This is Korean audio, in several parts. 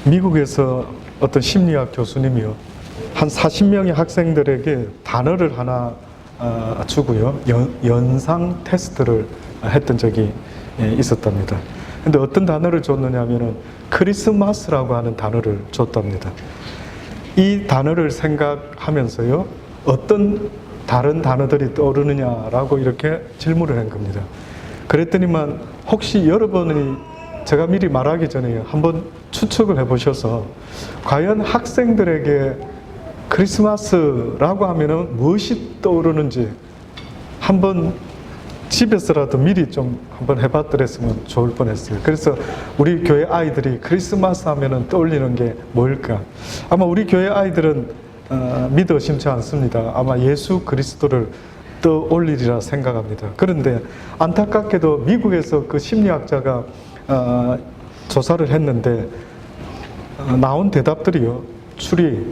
미국에서 어떤 심리학 교수님이요, 한 40명의 학생들에게 단어를 하나 주고요, 연상 테스트를 했던 적이 있었답니다. 근데 어떤 단어를 줬느냐 하면은 크리스마스라고 하는 단어를 줬답니다. 이 단어를 생각하면서요, 어떤 다른 단어들이 떠오르느냐라고 이렇게 질문을 한 겁니다. 그랬더니만 혹시 여러분이 제가 미리 말하기 전에 한번 추측을 해보셔서 과연 학생들에게 크리스마스라고 하면은 무엇이 떠오르는지 한번 집에서라도 미리 좀 한번 해봤더랬으면 좋을 뻔했어요. 그래서 우리 교회 아이들이 크리스마스 하면은 떠올리는 게 뭘까? 아마 우리 교회 아이들은 믿어 심치 않습니다. 아마 예수 그리스도를 떠올리리라 생각합니다. 그런데 안타깝게도 미국에서 그 심리학자가 조사를 했는데 나온 대답들이요, 추리,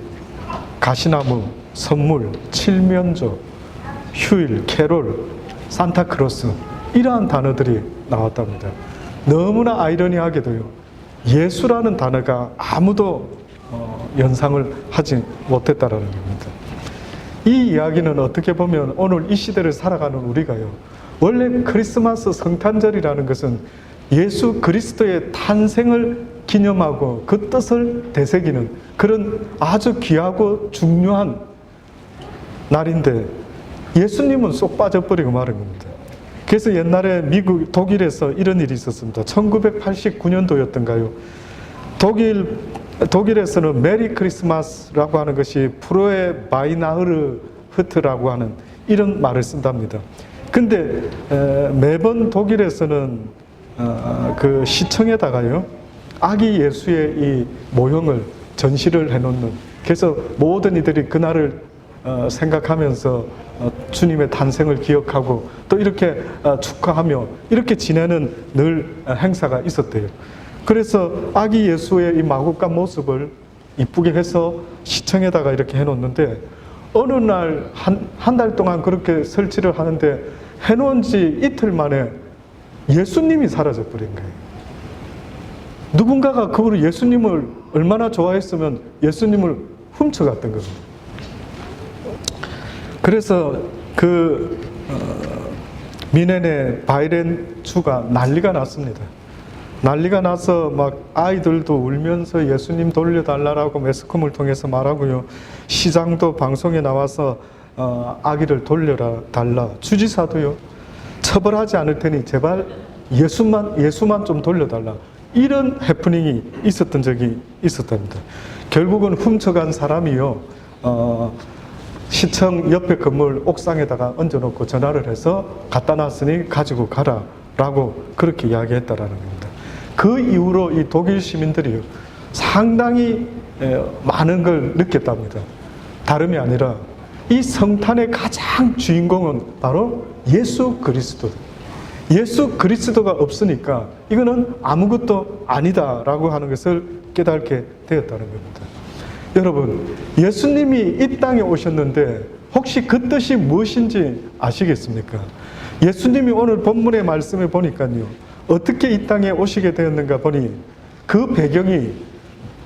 가시나무, 선물, 칠면조, 휴일, 캐롤, 산타크로스, 이러한 단어들이 나왔답니다. 너무나 아이러니하게도요, 예수라는 단어가 아무도 연상을 하지 못했다라는 겁니다. 이 이야기는 어떻게 보면 오늘 이 시대를 살아가는 우리가요, 원래 크리스마스 성탄절이라는 것은 예수 그리스도의 탄생을 기념하고 그 뜻을 되새기는 그런 아주 귀하고 중요한 날인데 예수님은 쏙 빠져버리고 마는 겁니다. 그래서 옛날에 독일에서 이런 일이 있었습니다. 1989년도였던가요? 독일에서는 메리 크리스마스라고 하는 것이 프로에 바이나흐르흐트라고 하는 이런 말을 쓴답니다. 근데 매번 독일에서는 그 시청에다가요, 아기 예수의 이 모형을 전시를 해놓는, 그래서 모든 이들이 그날을 생각하면서 주님의 탄생을 기억하고 또 이렇게 축하하며 이렇게 지내는 늘 행사가 있었대요. 그래서 아기 예수의 이 마구간 모습을 이쁘게 해서 시청에다가 이렇게 해놓는데 어느 날 한 달 동안 그렇게 설치를 하는데 해놓은 지 이틀 만에 예수님이 사라져 버린 거예요. 누군가가 그걸 예수님을 얼마나 좋아했으면 예수님을 훔쳐갔던 겁니다. 그래서 그 미넨의 바이렌주가 난리가 났습니다. 난리가 나서 막 아이들도 울면서 예수님 돌려달라고 매스컴을 통해서 말하고요, 시장도 방송에 나와서 아기를 돌려달라, 주지사도요, 처벌하지 않을 테니 제발 예수만 좀 돌려달라, 이런 해프닝이 있었던 적이 있었답니다. 결국은 훔쳐간 사람이요, 시청 옆에 건물 옥상에다가 얹어놓고 전화를 해서 갖다 놨으니 가지고 가라 라고 그렇게 이야기했다라는 겁니다. 그 이후로 이 독일 시민들이 상당히 많은 걸 느꼈답니다. 다름이 아니라 이 성탄의 가장 주인공은 바로 예수 그리스도. 예수 그리스도가 없으니까 이거는 아무것도 아니다라고 하는 것을 깨닫게 되었다는 겁니다. 여러분, 예수님이 이 땅에 오셨는데 혹시 그 뜻이 무엇인지 아시겠습니까? 예수님이 오늘 본문의 말씀을 보니까요, 어떻게 이 땅에 오시게 되었는가 보니 그 배경이,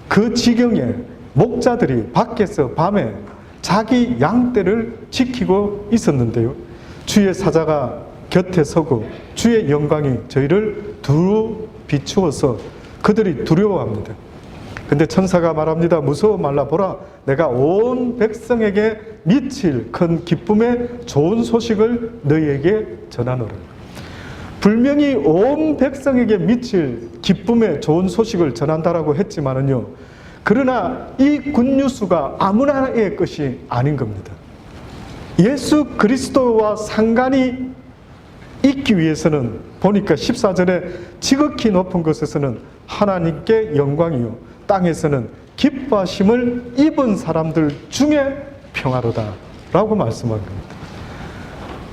그 지경에 목자들이 밖에서 밤에 자기 양떼를 지키고 있었는데요, 주의 사자가 곁에 서고 주의 영광이 저희를 두루 비추어서 그들이 두려워합니다. 근데 천사가 말합니다. 무서워 말라, 보라 내가 온 백성에게 미칠 큰 기쁨의 좋은 소식을 너희에게 전하노라. 분명히 온 백성에게 미칠 기쁨의 좋은 소식을 전한다라고 했지만은요, 그러나 이 굿뉴스가 아무나의 것이 아닌 겁니다. 예수 그리스도와 상관이 있기 위해서는 보니까 14절에 지극히 높은 곳에서는 하나님께 영광이요 땅에서는 기뻐하심을 입은 사람들 중에 평화로다 라고 말씀한 겁니다.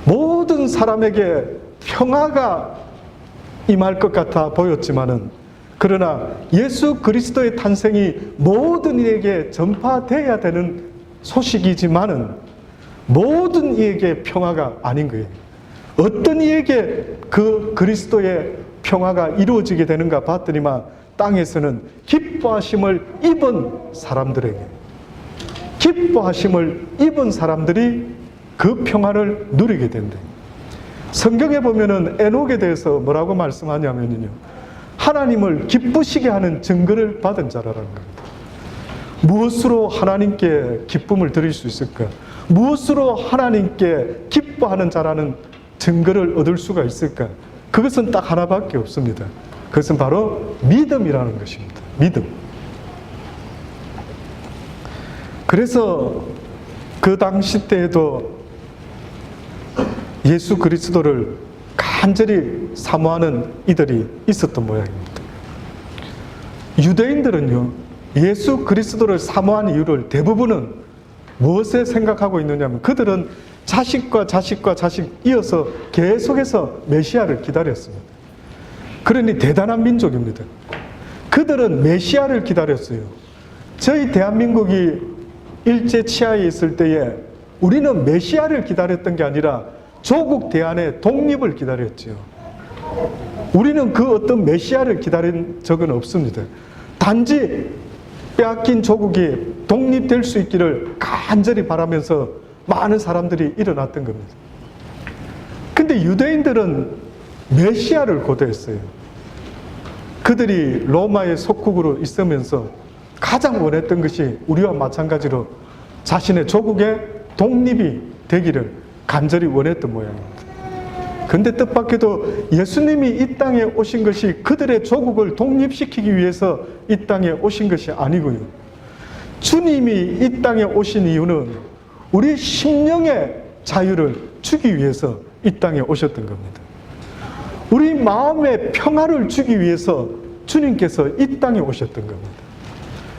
모든 사람에게 평화가 임할 것 같아 보였지만은, 그러나 예수 그리스도의 탄생이 모든 이에게 전파되어야 되는 소식이지만은 모든 이에게 평화가 아닌 거예요. 어떤 이에게 그 그리스도의 평화가 이루어지게 되는가 봤더니만 땅에서는 기뻐하심을 입은 사람들에게, 기뻐하심을 입은 사람들이 그 평화를 누리게 된대. 성경에 보면은 에녹에 대해서 뭐라고 말씀하냐면요, 하나님을 기쁘시게 하는 증거를 받은 자라는 겁니다. 무엇으로 하나님께 기쁨을 드릴 수 있을까? 무엇으로 하나님께 기뻐하는 자라는 증거를 얻을 수가 있을까? 그것은 딱 하나밖에 없습니다. 그것은 바로 믿음이라는 것입니다. 믿음. 그래서 그 당시 때에도 예수 그리스도를 간절히 사모하는 이들이 있었던 모양입니다. 유대인들은요, 예수 그리스도를 사모한 이유를 대부분은 무엇에 생각하고 있느냐면, 그들은 자식과 자식과 자식 이어서 계속해서 메시아를 기다렸습니다. 그러니 대단한 민족입니다. 그들은 메시아를 기다렸어요. 저희 대한민국이 일제 치하에 있을 때에 우리는 메시아를 기다렸던 게 아니라 조국 대안의 독립을 기다렸죠. 우리는 그 어떤 메시아를 기다린 적은 없습니다. 단지 빼앗긴 조국이 독립될 수 있기를 간절히 바라면서 많은 사람들이 일어났던 겁니다. 근데 유대인들은 메시아를 고대했어요. 그들이 로마의 속국으로 있으면서 가장 원했던 것이 우리와 마찬가지로 자신의 조국의 독립이 되기를 간절히 원했던 모양입니다. 그런데 뜻밖에도 예수님이 이 땅에 오신 것이 그들의 조국을 독립시키기 위해서 이 땅에 오신 것이 아니고요. 주님이 이 땅에 오신 이유는 우리 심령의 자유를 주기 위해서 이 땅에 오셨던 겁니다. 우리 마음의 평화를 주기 위해서 주님께서 이 땅에 오셨던 겁니다.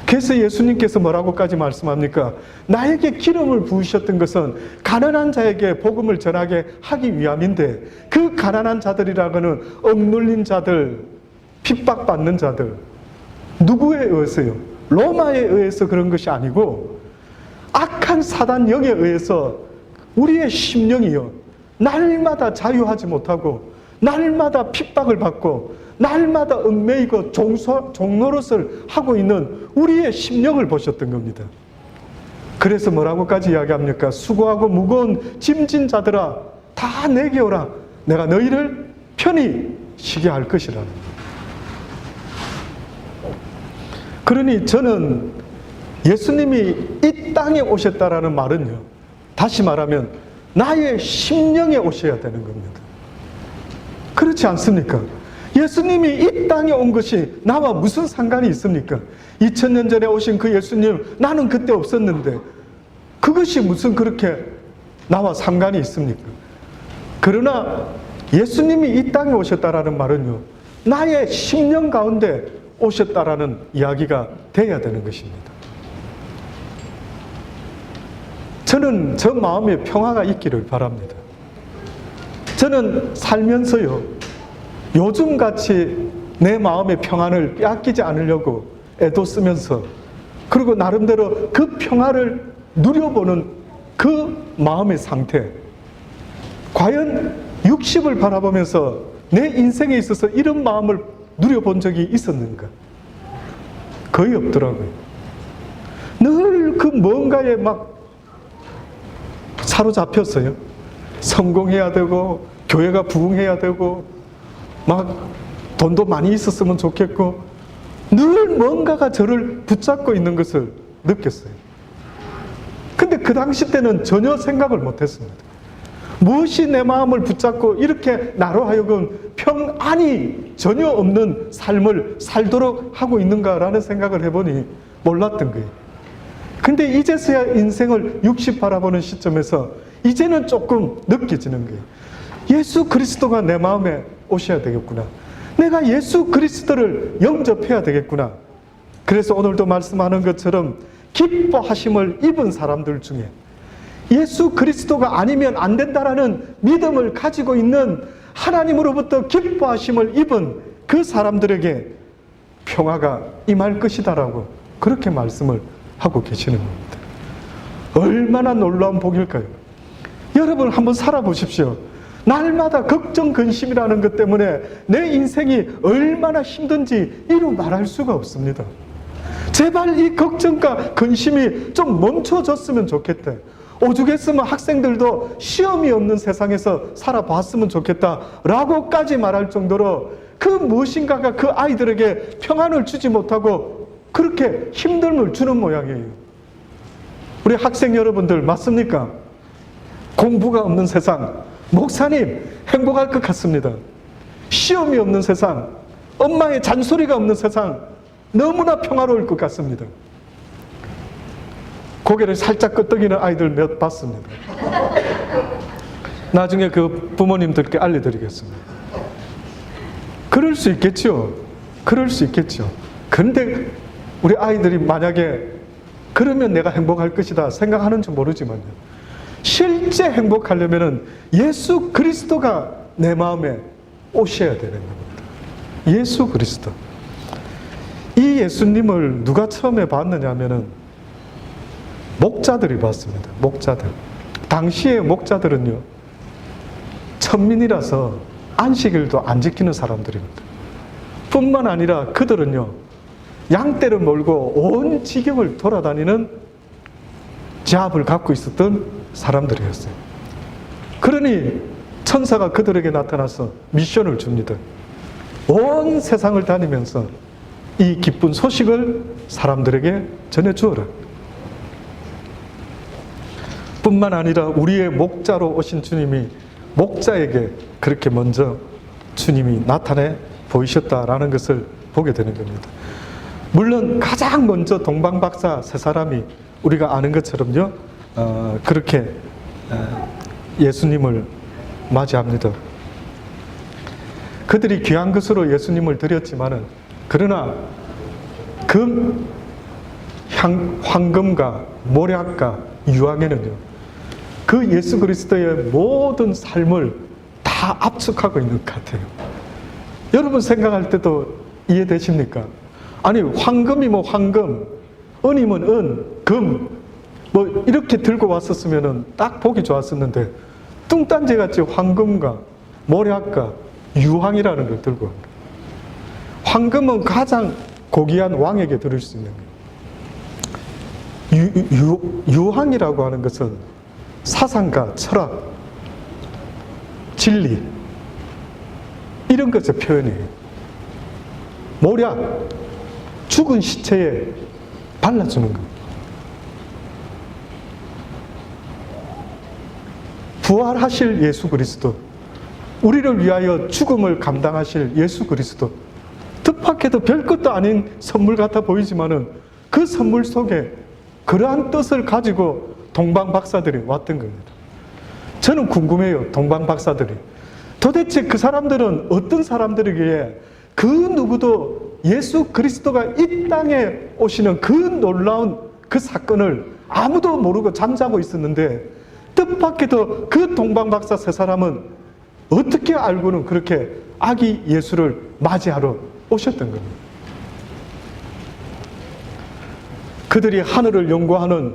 그래서 예수님께서 뭐라고까지 말씀합니까? 나에게 기름을 부으셨던 것은 가난한 자에게 복음을 전하게 하기 위함인데, 그 가난한 자들이라고는 억눌린 자들, 핍박받는 자들, 누구에 의해서요? 로마에 의해서 그런 것이 아니고 악한 사단 영에 의해서 우리의 심령이요, 날마다 자유하지 못하고 날마다 핍박을 받고 날마다 얽매이고 종노릇을 하고 있는 우리의 심령을 보셨던 겁니다. 그래서 뭐라고까지 이야기합니까? 수고하고 무거운 짐진 자들아, 다 내게 오라. 내가 너희를 편히 쉬게 할 것이라. 그러니 저는 예수님이 이 땅에 오셨다라는 말은요, 다시 말하면 나의 심령에 오셔야 되는 겁니다. 그렇지 않습니까? 예수님이 이 땅에 온 것이 나와 무슨 상관이 있습니까? 2000년 전에 오신 그 예수님, 나는 그때 없었는데 그것이 무슨 그렇게 나와 상관이 있습니까? 그러나 예수님이 이 땅에 오셨다라는 말은요, 나의 심령 가운데 오셨다라는 이야기가 돼야 되는 것입니다. 저는 저 마음에 평화가 있기를 바랍니다. 저는 살면서요, 요즘같이 내 마음의 평안을 빼앗기지 않으려고 애도 쓰면서, 그리고 나름대로 그 평화를 누려보는 그 마음의 상태, 과연 60을 바라보면서 내 인생에 있어서 이런 마음을 누려본 적이 있었는가? 거의 없더라고요. 늘 그 뭔가에 막 사로잡혔어요. 성공해야 되고 교회가 부흥해야 되고 막 돈도 많이 있었으면 좋겠고, 늘 뭔가가 저를 붙잡고 있는 것을 느꼈어요. 근데 그 당시 때는 전혀 생각을 못했습니다. 무엇이 내 마음을 붙잡고 이렇게 나로 하여금 평안이 전혀 없는 삶을 살도록 하고 있는가라는 생각을 해보니 몰랐던 거예요. 근데 이제서야 인생을 60 바라보는 시점에서 이제는 조금 느껴지는 거예요. 예수 그리스도가 내 마음에 오셔야 되겠구나. 내가 예수 그리스도를 영접해야 되겠구나. 그래서 오늘도 말씀하는 것처럼 기뻐하심을 입은 사람들 중에 예수 그리스도가 아니면 안 된다라는 믿음을 가지고 있는, 하나님으로부터 기뻐하심을 입은 그 사람들에게 평화가 임할 것이다라고 그렇게 말씀을 하고 계시는 겁니다. 얼마나 놀라운 복일까요? 여러분 한번 살아보십시오. 날마다 걱정, 근심이라는 것 때문에 내 인생이 얼마나 힘든지 이루 말할 수가 없습니다. 제발 이 걱정과 근심이 좀 멈춰졌으면 좋겠다. 오죽했으면 학생들도 시험이 없는 세상에서 살아봤으면 좋겠다라고까지 말할 정도로 그 무엇인가가 그 아이들에게 평안을 주지 못하고 그렇게 힘듦을 주는 모양이에요. 우리 학생 여러분들 맞습니까? 공부가 없는 세상, 목사님 행복할 것 같습니다. 시험이 없는 세상, 엄마의 잔소리가 없는 세상, 너무나 평화로울 것 같습니다. 고개를 살짝 끄덕이는 아이들 몇 봤습니다. 나중에 그 부모님들께 알려드리겠습니다. 그럴 수 있겠죠. 그럴 수 있겠죠. 그런데 우리 아이들이 만약에 그러면 내가 행복할 것이다 생각하는지 모르지만요. 실제 행복하려면 예수 그리스도가 내 마음에 오셔야 되는 겁니다. 예수 그리스도. 이 예수님을 누가 처음에 봤느냐 하면은 목자들이 봤습니다. 목자들. 당시의 목자들은요, 천민이라서 안식일도 안 지키는 사람들입니다. 뿐만 아니라 그들은요, 양떼를 몰고 온 지경을 돌아다니는 잡을 갖고 있었던 사람들이었어요. 그러니 천사가 그들에게 나타나서 미션을 줍니다. 온 세상을 다니면서 이 기쁜 소식을 사람들에게 전해주어라. 뿐만 아니라 우리의 목자로 오신 주님이 목자에게 그렇게 먼저 주님이 나타내 보이셨다라는 것을 보게 되는 겁니다. 물론 가장 먼저 동방박사 세 사람이 우리가 아는 것처럼요, 그렇게 예수님을 맞이합니다. 그들이 귀한 것으로 예수님을 드렸지만은, 그러나 금, 황금과 모략과 유황에는요, 그 예수 그리스도의 모든 삶을 다 압축하고 있는 것 같아요. 여러분 생각할 때도 이해되십니까? 아니, 황금이 뭐 황금, 은이면 은, 금, 뭐 이렇게 들고 왔었으면 딱 보기 좋았었는데, 뚱딴지같이 황금과 모략과 유황이라는 걸 들고 옵니다. 황금은 가장 고귀한 왕에게 드릴 수 있는 거예요. 유황이라고 하는 것은 사상과 철학, 진리, 이런 것의 표현이에요. 모략, 죽은 시체에 발라주는 것. 부활하실 예수 그리스도, 우리를 위하여 죽음을 감당하실 예수 그리스도, 뜻밖에도 별것도 아닌 선물 같아 보이지만은 그 선물 속에 그러한 뜻을 가지고 동방박사들이 왔던 겁니다. 저는 궁금해요. 동방박사들이 도대체 그 사람들은 어떤 사람들이기에 그 누구도 예수 그리스도가 이 땅에 오시는 그 놀라운 그 사건을 아무도 모르고 잠자고 있었는데, 뜻밖에도 그 동방박사 세 사람은 어떻게 알고는 그렇게 아기 예수를 맞이하러 오셨던 겁니다. 그들이 하늘을 연구하는,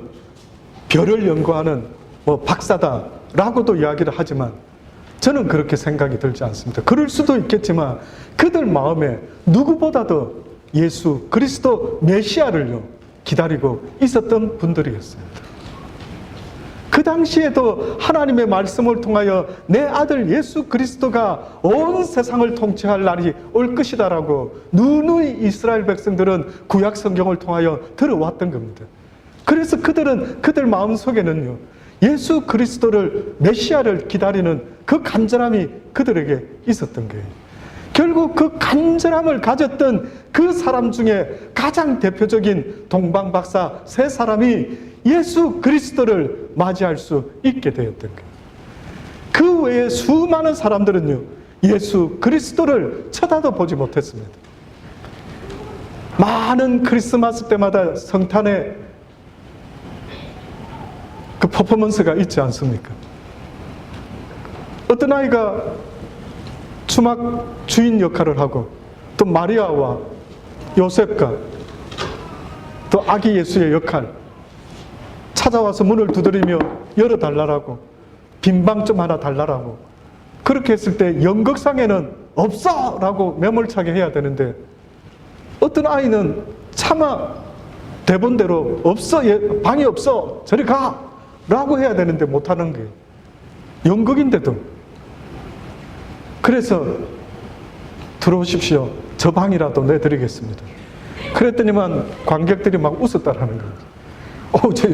별을 연구하는 뭐 박사다라고도 이야기를 하지만 저는 그렇게 생각이 들지 않습니다. 그럴 수도 있겠지만 그들 마음에 누구보다도 예수 그리스도 메시아를요 기다리고 있었던 분들이었습니다. 그 당시에도 하나님의 말씀을 통하여 내 아들 예수 그리스도가 온 세상을 통치할 날이 올 것이다라고 누누이 이스라엘 백성들은 구약 성경을 통하여 들어왔던 겁니다. 그래서 그들은 그들 마음속에는요, 예수 그리스도를, 메시아를 기다리는 그 간절함이 그들에게 있었던 거예요. 결국 그 간절함을 가졌던 그 사람 중에 가장 대표적인 동방박사 세 사람이 예수 그리스도를 맞이할 수 있게 되었던 거예요. 그 외에 수많은 사람들은요, 예수 그리스도를 쳐다도 보지 못했습니다. 많은 크리스마스 때마다 성탄에 그 퍼포먼스가 있지 않습니까? 어떤 아이가 추막 주인 역할을 하고, 또 마리아와 요셉과 또 아기 예수의 역할, 찾아와서 문을 두드리며 열어달라고, 빈방 좀 하나 달라고, 그렇게 했을 때 연극상에는 없어! 라고 매몰차게 해야 되는데 어떤 아이는 차마 대본대로 없어! 방이 없어! 저리 가! 라고 해야 되는데 못하는 거예요. 연극인데도. 그래서 들어오십시오. 저 방이라도 내드리겠습니다. 그랬더니만 관객들이 막 웃었다라는 거예요. 저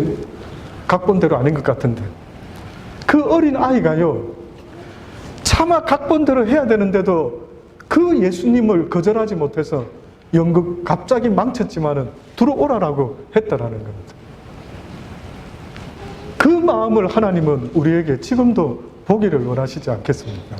각본대로 아닌 것 같은데. 그 어린 아이가요, 차마 각본대로 해야 되는데도 그 예수님을 거절하지 못해서 연극 갑자기 망쳤지만은 들어오라라고 했다라는 겁니다. 그 마음을 하나님은 우리에게 지금도 보기를 원하시지 않겠습니까?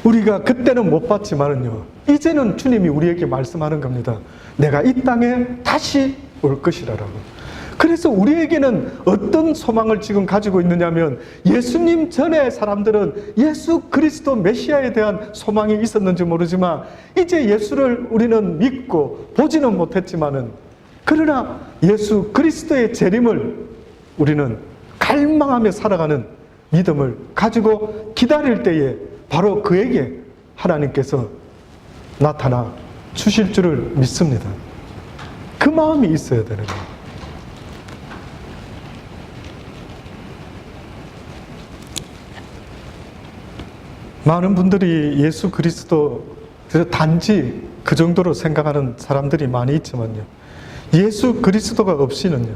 우리가 그때는 못 봤지만은요, 이제는 주님이 우리에게 말씀하는 겁니다. 내가 이 땅에 다시 올 것이라라고. 그래서 우리에게는 어떤 소망을 지금 가지고 있느냐면, 예수님 전에 사람들은 예수 그리스도 메시아에 대한 소망이 있었는지 모르지만 이제 예수를 우리는 믿고 보지는 못했지만은, 그러나 예수 그리스도의 재림을 우리는 갈망하며 살아가는 믿음을 가지고 기다릴 때에 바로 그에게 하나님께서 나타나 주실 줄을 믿습니다. 그 마음이 있어야 되는 거예요. 많은 분들이 예수 그리스도 단지 그 정도로 생각하는 사람들이 많이 있지만요, 예수 그리스도가 없이는요,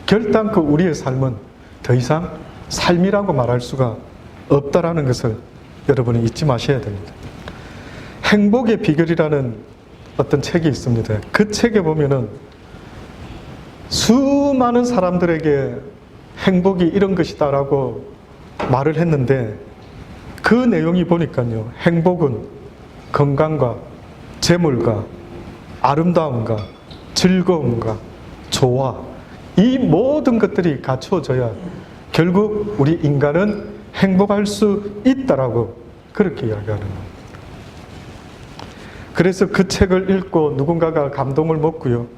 결단코 우리의 삶은 더 이상 삶이라고 말할 수가 없다라는 것을 여러분이 잊지 마셔야 됩니다. 행복의 비결이라는 어떤 책이 있습니다. 그 책에 보면은 수많은 사람들에게 행복이 이런 것이다라고 말을 했는데, 그 내용이 보니까요, 행복은 건강과 재물과 아름다움과 즐거움과 조화, 이 모든 것들이 갖추어져야 결국 우리 인간은 행복할 수 있다라고 그렇게 이야기하는 겁니다. 그래서 그 책을 읽고 누군가가 감동을 먹고요,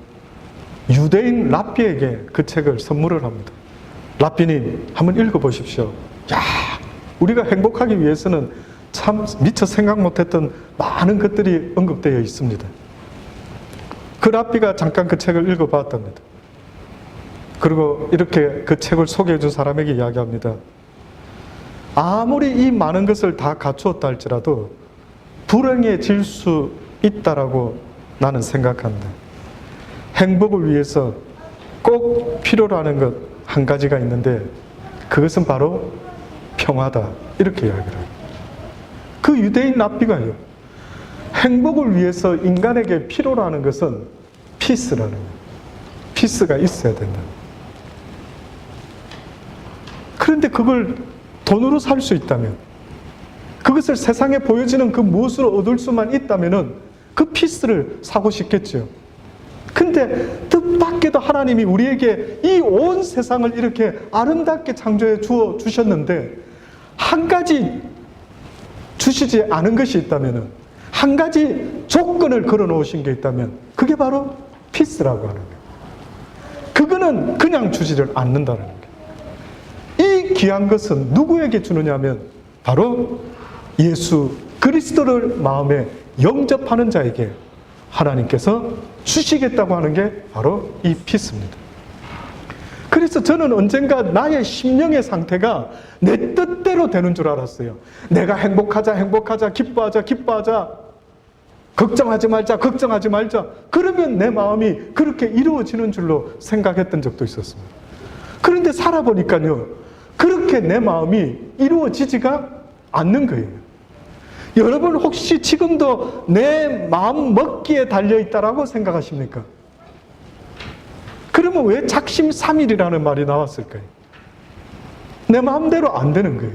유대인 랍비에게 그 책을 선물을 합니다. 랍비님, 한번 읽어보십시오. 야, 우리가 행복하기 위해서는 참 미처 생각 못했던 많은 것들이 언급되어 있습니다. 그 랍비가 잠깐 그 책을 읽어봤답니다. 그리고 이렇게 그 책을 소개해 준 사람에게 이야기합니다. 아무리 이 많은 것을 다 갖추었다 할지라도 불행해질 수 있다라고 나는 생각한다. 행복을 위해서 꼭 필요로 하는 것 한 가지가 있는데, 그것은 바로 평화다, 이렇게 이야기를 해요. 그 유대인 랍비가요, 행복을 위해서 인간에게 필요로 하는 것은 피스라는 거예요. 피스가 있어야 된다. 그런데 그걸 돈으로 살 수 있다면, 그것을 세상에 보여지는 그 무엇으로 얻을 수만 있다면은 그 피스를 사고 싶겠죠. 근데 뜻밖에도 하나님이 우리에게 이 온 세상을 이렇게 아름답게 창조해 주어 주셨는데, 한 가지 주시지 않은 것이 있다면은, 한 가지 조건을 걸어 놓으신 게 있다면, 그게 바로 피스라고 하는 거예요. 그거는 그냥 주지를 않는다는 거예요. 이 귀한 것은 누구에게 주느냐면 바로 예수 그리스도를 마음에 영접하는 자에게 하나님께서 주시겠다고 하는 게 바로 이 피스입니다. 그래서 저는 언젠가 나의 심령의 상태가 내 뜻대로 되는 줄 알았어요. 내가 행복하자, 행복하자, 기뻐하자, 기뻐하자, 걱정하지 말자, 걱정하지 말자, 그러면 내 마음이 그렇게 이루어지는 줄로 생각했던 적도 있었습니다. 그런데 살아보니까요, 그렇게 내 마음이 이루어지지가 않는 거예요. 여러분 혹시 지금도 내 마음 먹기에 달려있다라고 생각하십니까? 그러면 왜 작심삼일이라는 말이 나왔을까요? 내 마음대로 안 되는 거예요.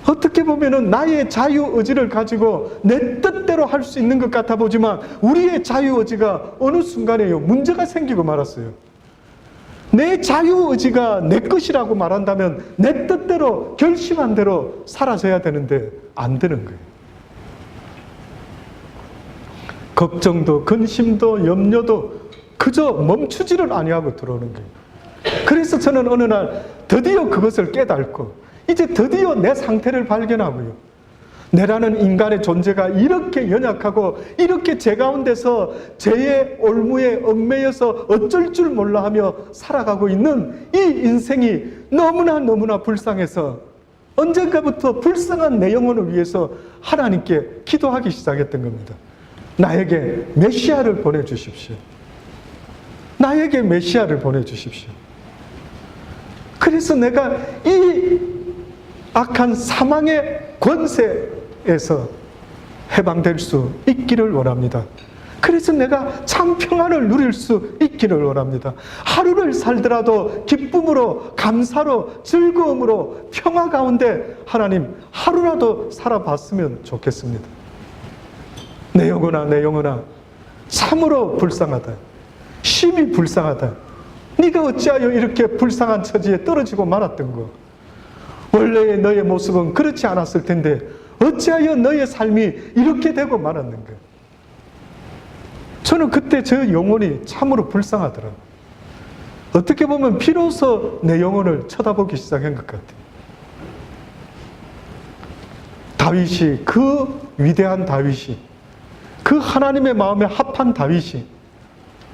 어떻게 보면은 나의 자유의지를 가지고 내 뜻대로 할 수 있는 것 같아 보지만, 우리의 자유의지가 어느 순간에요, 문제가 생기고 말았어요. 내 자유의지가 내 것이라고 말한다면 내 뜻대로 결심한 대로 살아져야 되는데 안 되는 거예요. 걱정도 근심도 염려도 그저 멈추지를 아니하고 들어오는 거예요. 그래서 저는 어느 날 드디어 그것을 깨닫고, 이제 드디어 내 상태를 발견하고요. 내라는 인간의 존재가 이렇게 연약하고 이렇게 제 가운데서 죄의 올무에 얽매여서 어쩔 줄 몰라 하며 살아가고 있는 이 인생이 너무나 불쌍해서 언젠가부터 불쌍한 내 영혼을 위해서 하나님께 기도하기 시작했던 겁니다. 나에게 메시아를 보내주십시오. 나에게 메시아를 보내주십시오. 그래서 내가 이 악한 사망의 권세에서 해방될 수 있기를 원합니다. 그래서 내가 참 평안을 누릴 수 있기를 원합니다. 하루를 살더라도 기쁨으로, 감사로, 즐거움으로, 평화 가운데 하나님 하루라도 살아봤으면 좋겠습니다. 내 영혼아 참으로 불쌍하다. 심히 불쌍하다. 네가 어찌하여 이렇게 불쌍한 처지에 떨어지고 말았던 거. 원래의 너의 모습은 그렇지 않았을 텐데 어찌하여 너의 삶이 이렇게 되고 말았는가. 저는 그때 저 영혼이 참으로 불쌍하더라고요. 어떻게 보면 비로소 내 영혼을 쳐다보기 시작한 것 같아요. 다윗이, 그 위대한 다윗이, 그 하나님의 마음에 합한 다윗이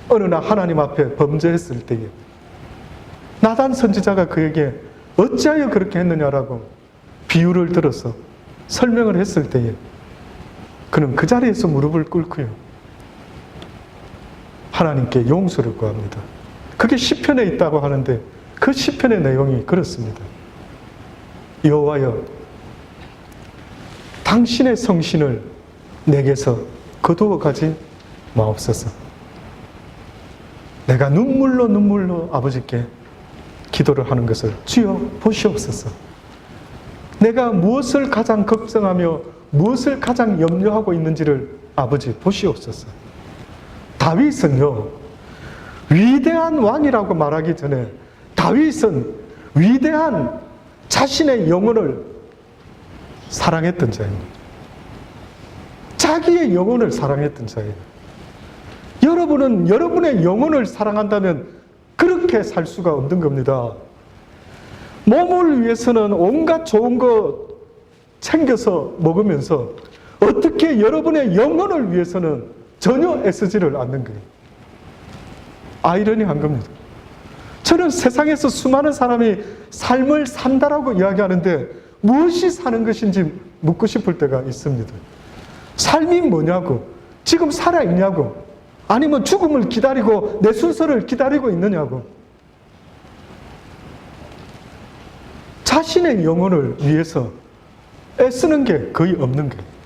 어느 날 하나님 앞에 범죄했을 때에 나단 선지자가 그에게 어찌하여 그렇게 했느냐라고 비유를 들어서 설명을 했을 때에 그는 그 자리에서 무릎을 꿇고요, 하나님께 용서를 구합니다. 그게 시편에 있다고 하는데 그 시편의 내용이 그렇습니다. 여호와여, 당신의 성신을 내게서 거두어 가지 마옵소서. 내가 눈물로 아버지께 기도를 하는 것을 주여 보시옵소서. 내가 무엇을 가장 걱정하며 무엇을 가장 염려하고 있는지를 아버지 보시옵소서. 다윗은요, 위대한 왕이라고 말하기 전에 다윗은 위대한 자신의 영혼을 사랑했던 자입니다. 자기의 영혼을 사랑했던 자예요. 여러분은 여러분의 영혼을 사랑한다면 그렇게 살 수가 없는 겁니다. 몸을 위해서는 온갖 좋은 거 챙겨서 먹으면서 어떻게 여러분의 영혼을 위해서는 전혀 애쓰지를 않는 거예요. 아이러니한 겁니다. 저는 세상에서 수많은 사람이 삶을 산다라고 이야기하는데 무엇이 사는 것인지 묻고 싶을 때가 있습니다. 삶이 뭐냐고, 지금 살아있냐고, 아니면 죽음을 기다리고 내 순서를 기다리고 있느냐고. 자신의 영혼을 위해서 애쓰는 게 거의 없는 거예요.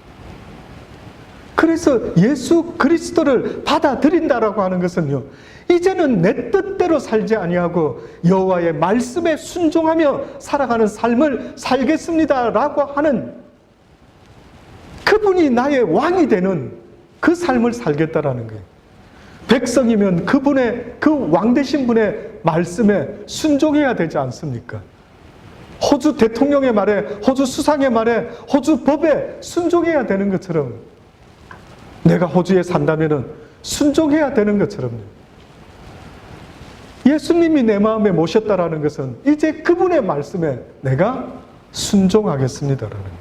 그래서 예수 그리스도를 받아들인다라고 하는 것은요, 이제는 내 뜻대로 살지 아니하고 여호와의 말씀에 순종하며 살아가는 삶을 살겠습니다라고 하는, 그분이 나의 왕이 되는 그 삶을 살겠다라는 거예요. 백성이면 그분의, 그 왕 되신 분의 말씀에 순종해야 되지 않습니까? 호주 대통령의 말에, 호주 수상의 말에, 호주 법에 순종해야 되는 것처럼, 내가 호주에 산다면 순종해야 되는 것처럼요. 예수님이 내 마음에 모셨다라는 것은 이제 그분의 말씀에 내가 순종하겠습니다라는 거예요.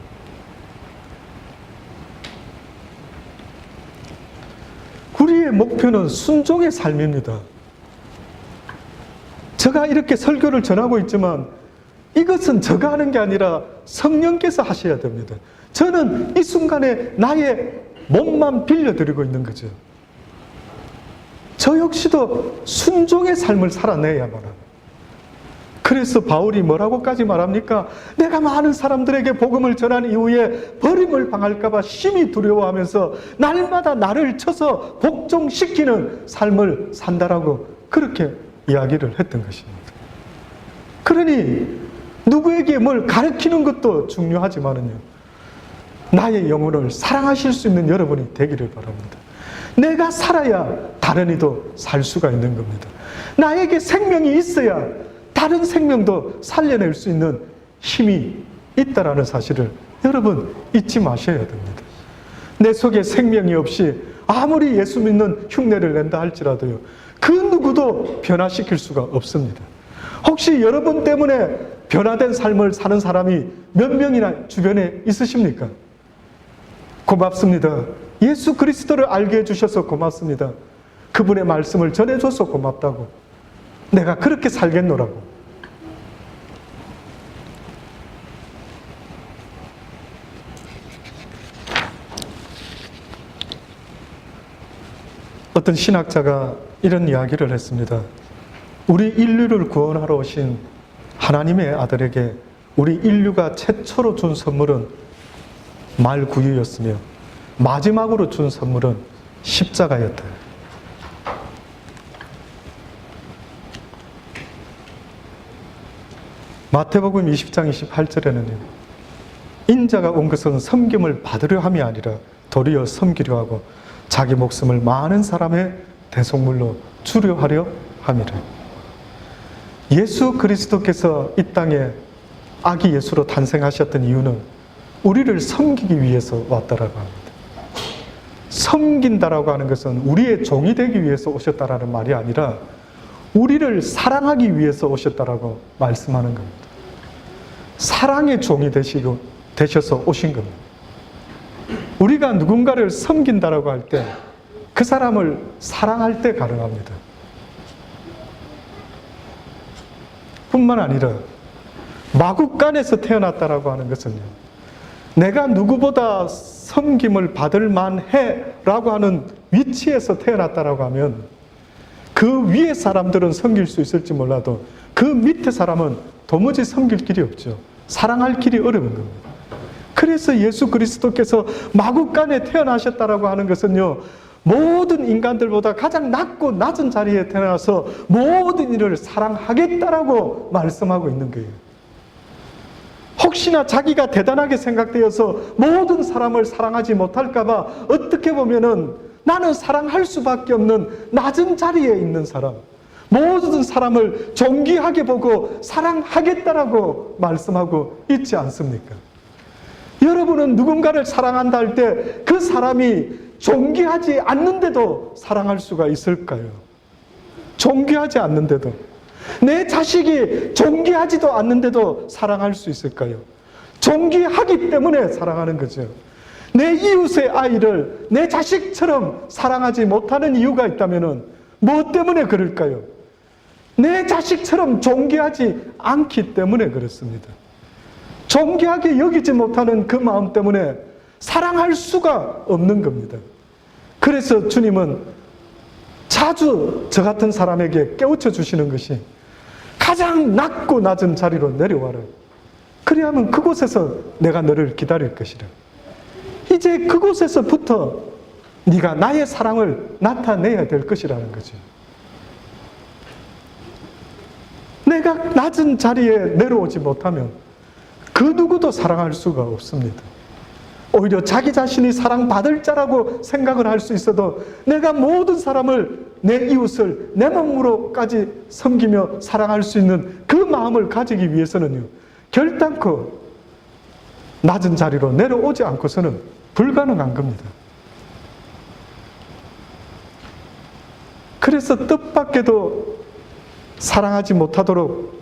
우리의 목표는 순종의 삶입니다. 제가 이렇게 설교를 전하고 있지만 이것은 제가 하는 게 아니라 성령께서 하셔야 됩니다. 저는 이 순간에 나의 몸만 빌려드리고 있는 거죠. 저 역시도 순종의 삶을 살아내야만 합니다. 그래서 바울이 뭐라고까지 말합니까? 내가 많은 사람들에게 복음을 전한 이후에 버림을 당할까 봐 심히 두려워하면서 날마다 나를 쳐서 복종시키는 삶을 산다라고 그렇게 이야기를 했던 것입니다. 그러니 누구에게 뭘 가르치는 것도 중요하지만은요, 나의 영혼을 사랑하실 수 있는 여러분이 되기를 바랍니다. 내가 살아야 다른 이도 살 수가 있는 겁니다. 나에게 생명이 있어야 다른 생명도 살려낼 수 있는 힘이 있다라는 사실을 여러분 잊지 마셔야 됩니다. 내 속에 생명이 없이 아무리 예수 믿는 흉내를 낸다 할지라도요, 그 누구도 변화시킬 수가 없습니다. 혹시 여러분 때문에 변화된 삶을 사는 사람이 몇 명이나 주변에 있으십니까? 고맙습니다. 예수 그리스도를 알게 해주셔서 고맙습니다. 그분의 말씀을 전해줘서 고맙다고. 내가 그렇게 살겠노라고. 어떤 신학자가 이런 이야기를 했습니다. 우리 인류를 구원하러 오신 하나님의 아들에게 우리 인류가 최초로 준 선물은 말구유였으며 마지막으로 준 선물은 십자가였다. 마태복음 20장 28절에는요. 인자가 온 것은 섬김을 받으려 함이 아니라 도리어 섬기려 하고 자기 목숨을 많은 사람의 대속물로 주려 하려 함이라. 예수 그리스도께서 이 땅에 아기 예수로 탄생하셨던 이유는 우리를 섬기기 위해서 왔다라고 합니다. 섬긴다라고 하는 것은 우리의 종이 되기 위해서 오셨다라는 말이 아니라 우리를 사랑하기 위해서 오셨다라고 말씀하는 겁니다. 사랑의 종이 되셔서 오신 겁니다. 우리가 누군가를 섬긴다라고 할 때 그 사람을 사랑할 때 가능합니다. 뿐만 아니라 마구간에서 태어났다라고 하는 것은요, 내가 누구보다 섬김을 받을 만해 라고 하는 위치에서 태어났다라고 하면 그 위에 사람들은 섬길 수 있을지 몰라도 그 밑에 사람은 도무지 섬길 길이 없죠. 사랑할 길이 어려운 겁니다. 그래서 예수 그리스도께서 마구간에 태어나셨다라고 하는 것은요, 모든 인간들보다 가장 낮고 낮은 자리에 태어나서 모든 이를 사랑하겠다라고 말씀하고 있는 거예요. 혹시나 자기가 대단하게 생각되어서 모든 사람을 사랑하지 못할까 봐 어떻게 보면은 나는 사랑할 수밖에 없는 낮은 자리에 있는 사람, 모든 사람을 존귀하게 보고 사랑하겠다라고 말씀하고 있지 않습니까? 여러분은 누군가를 사랑한다 할 때 그 사람이 존귀하지 않는데도 사랑할 수가 있을까요? 존귀하지 않는데도. 내 자식이 존귀하지도 않는데도 사랑할 수 있을까요? 존귀하기 때문에 사랑하는 거죠. 내 이웃의 아이를 내 자식처럼 사랑하지 못하는 이유가 있다면 무엇 때문에 그럴까요? 내 자식처럼 존귀하지 않기 때문에 그렇습니다. 존귀하게 여기지 못하는 그 마음 때문에 사랑할 수가 없는 겁니다. 그래서 주님은 자주 저 같은 사람에게 깨우쳐 주시는 것이 가장 낮고 낮은 자리로 내려와라. 그리하면 그곳에서 내가 너를 기다릴 것이라. 이제 그곳에서부터 네가 나의 사랑을 나타내야 될 것이라는 거죠. 내가 낮은 자리에 내려오지 못하면 그 누구도 사랑할 수가 없습니다. 오히려 자기 자신이 사랑받을 자라고 생각을 할 수 있어도 내가 모든 사람을, 내 이웃을 내 몸으로까지 섬기며 사랑할 수 있는 그 마음을 가지기 위해서는요, 결단코 낮은 자리로 내려오지 않고서는 불가능한 겁니다. 그래서 뜻밖에도 사랑하지 못하도록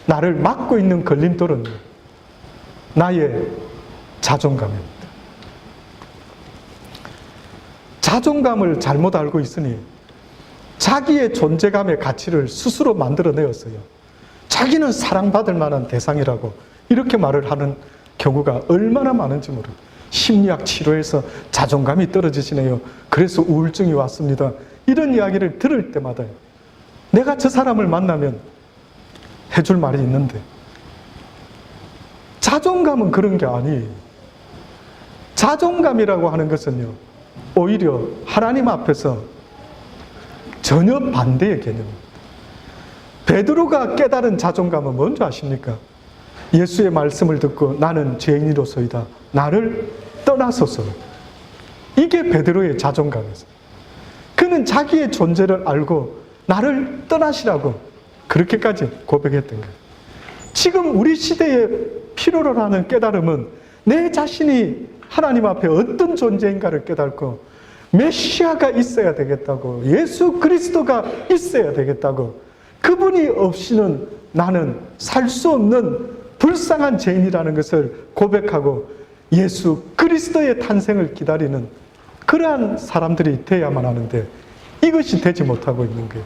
나를 막고 있는 걸림돌은 나의 자존감입니다. 자존감을 잘못 알고 있으니 자기의 존재감의 가치를 스스로 만들어내었어요. 자기는 사랑받을 만한 대상이라고 이렇게 말을 하는 경우가 얼마나 많은지 모르겠어요. 심리학 치료에서 자존감이 떨어지시네요. 그래서 우울증이 왔습니다. 이런 이야기를 들을 때마다 내가 저 사람을 만나면 해줄 말이 있는데, 자존감은 그런 게 아니에요. 자존감이라고 하는 것은요, 오히려 하나님 앞에서 전혀 반대의 개념입니다. 베드로가 깨달은 자존감은 뭔지 아십니까? 예수의 말씀을 듣고 나는 죄인이로소이다, 나를 떠나소서. 이게 베드로의 자존감이었어요. 그는 자기의 존재를 알고 나를 떠나시라고 그렇게까지 고백했던 거예요. 지금 우리 시대에 필요로 하는 깨달음은 내 자신이 하나님 앞에 어떤 존재인가를 깨닫고 메시아가 있어야 되겠다고, 예수 그리스도가 있어야 되겠다고, 그분이 없이는 나는 살 수 없는 불쌍한 죄인이라는 것을 고백하고 예수 그리스도의 탄생을 기다리는 그러한 사람들이 되어야만 하는데 이것이 되지 못하고 있는 거예요.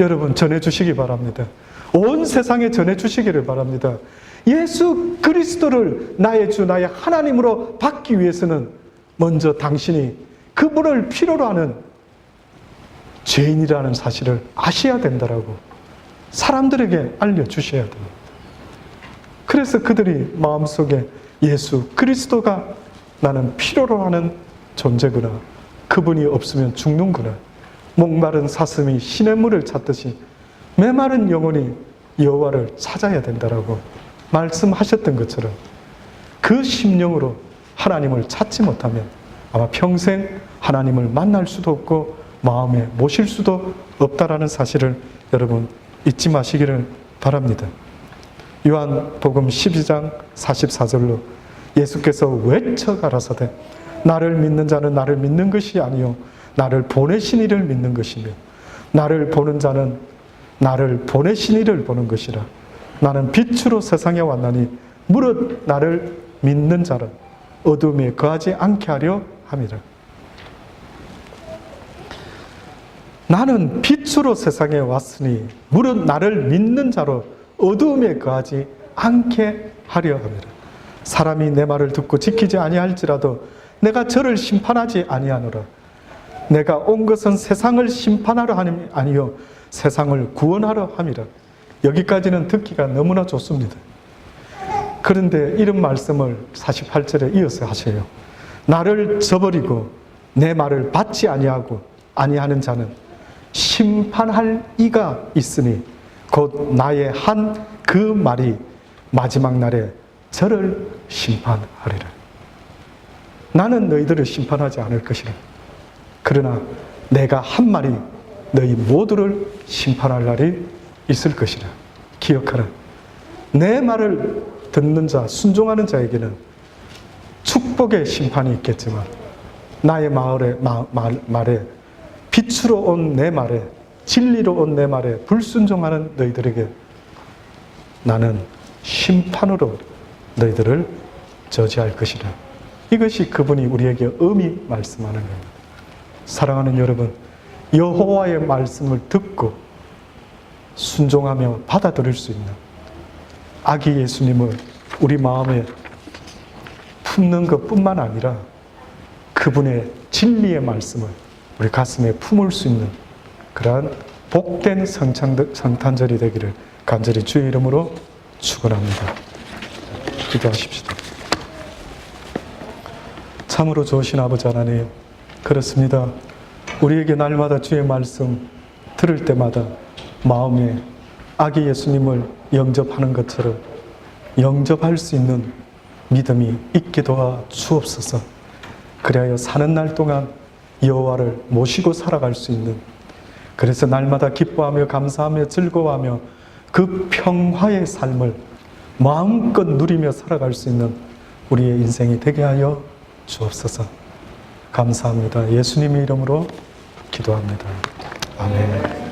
여러분 전해주시기 바랍니다. 온 세상에 전해주시기를 바랍니다. 예수 그리스도를 나의 주 나의 하나님으로 받기 위해서는 먼저 당신이 그분을 필요로 하는 죄인이라는 사실을 아셔야 된다라고 사람들에게 알려주셔야 됩니다. 그래서 그들이 마음속에 예수 그리스도가 나는 필요로 하는 존재구나, 그분이 없으면 죽는구나, 목마른 사슴이 시냇물을 찾듯이 메마른 영혼이 여호와를 찾아야 된다라고 말씀하셨던 것처럼 그 심령으로 하나님을 찾지 못하면 아마 평생 하나님을 만날 수도 없고 마음에 모실 수도 없다라는 사실을 여러분 잊지 마시기를 바랍니다. 요한복음 12장 44절로 예수께서 외쳐 가라사대 나를 믿는 자는 나를 믿는 것이 아니요 나를 보내신 이를 믿는 것이며 나를 보는 자는 나를 보내신 이를 보는 것이라. 나는 빛으로 세상에 왔나니 무릇 나를 믿는 자는 어둠에 거하지 않게 하려 함이라. 나는 빛으로 세상에 왔으니 무릇 나를 믿는 자로 어두움에 거하지 않게 하려 함이라. 사람이 내 말을 듣고 지키지 아니할지라도 내가 저를 심판하지 아니하노라. 내가 온 것은 세상을 심판하러 함이 아니요 세상을 구원하러 함이라. 여기까지는 듣기가 너무나 좋습니다. 그런데 이런 말씀을 48절에 이어서 하셔요. 나를 저버리고 내 말을 받지 아니하는 자는 심판할 이가 있으니 곧 나의 한 그 말이 마지막 날에 저를 심판하리라. 나는 너희들을 심판하지 않을 것이라. 그러나 내가 한 말이 너희 모두를 심판할 날이 있을 것이라. 기억하라. 내 말을 듣는 자, 순종하는 자에게는 축복의 심판이 있겠지만 나의 말에 빛으로 온 내 말에 진리로 온 내 말에 불순종하는 너희들에게 나는 심판으로 너희들을 저지할 것이라. 이것이 그분이 우리에게 엄히 말씀하는 겁니다. 사랑하는 여러분, 여호와의 말씀을 듣고 순종하며 받아들일 수 있는 아기 예수님을 우리 마음에 품는 것뿐만 아니라 그분의 진리의 말씀을 우리 가슴에 품을 수 있는 그러한 복된 성탄절이 되기를 간절히 주의 이름으로 축원합니다. 기도하십시다. 참으로 좋으신 아버지 하나님, 그렇습니다. 우리에게 날마다 주의 말씀 들을 때마다 마음에 아기 예수님을 영접하는 것처럼 영접할 수 있는 믿음이 있게 도와 주옵소서. 그리하여 사는 날 동안 여호와를 모시고 살아갈 수 있는, 그래서 날마다 기뻐하며 감사하며 즐거워하며 그 평화의 삶을 마음껏 누리며 살아갈 수 있는 우리의 인생이 되게 하여 주옵소서. 감사합니다. 예수님의 이름으로 기도합니다. 아멘.